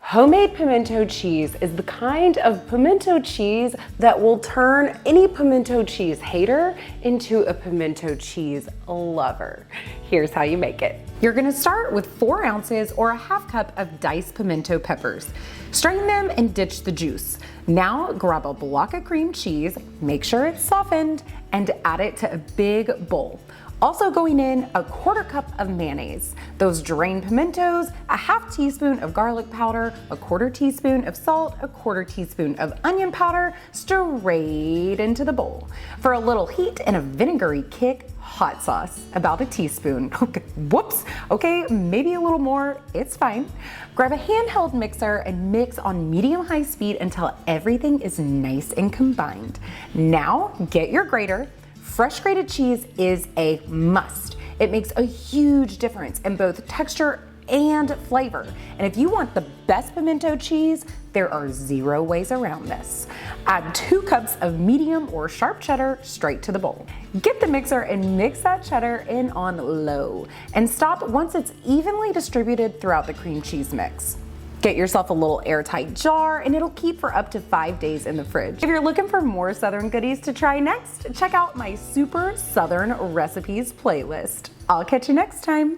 Homemade pimento cheese is the kind of pimento cheese that will turn any pimento cheese hater into a pimento cheese lover. Here's how you make it. You're gonna start with 4 ounces or a half cup of diced pimento peppers. Strain them and ditch the juice. Now grab a block of cream cheese, make sure it's softened, and add it to a big bowl. Also going in, a 1/4 cup of mayonnaise, those drained pimentos, a 1/2 teaspoon of garlic powder, a 1/4 teaspoon of salt, a 1/4 teaspoon of onion powder, straight into the bowl. For a little heat and a vinegary kick, hot sauce, about a teaspoon. Whoops, okay, maybe a little more, it's fine. Grab a handheld mixer and mix on medium-high speed until everything is nice and combined. Now, get your grater. Fresh grated cheese is a must. It makes a huge difference in both texture and flavor. And if you want the best pimento cheese, there are 0 ways around this. Add 2 cups of medium or sharp cheddar straight to the bowl. Get the mixer and mix that cheddar in on low. And stop once it's evenly distributed throughout the cream cheese mix. Get yourself a little airtight jar and it'll keep for up to 5 days in the fridge. If you're looking for more Southern goodies to try next, check out my Super Southern Recipes playlist. I'll catch you next time.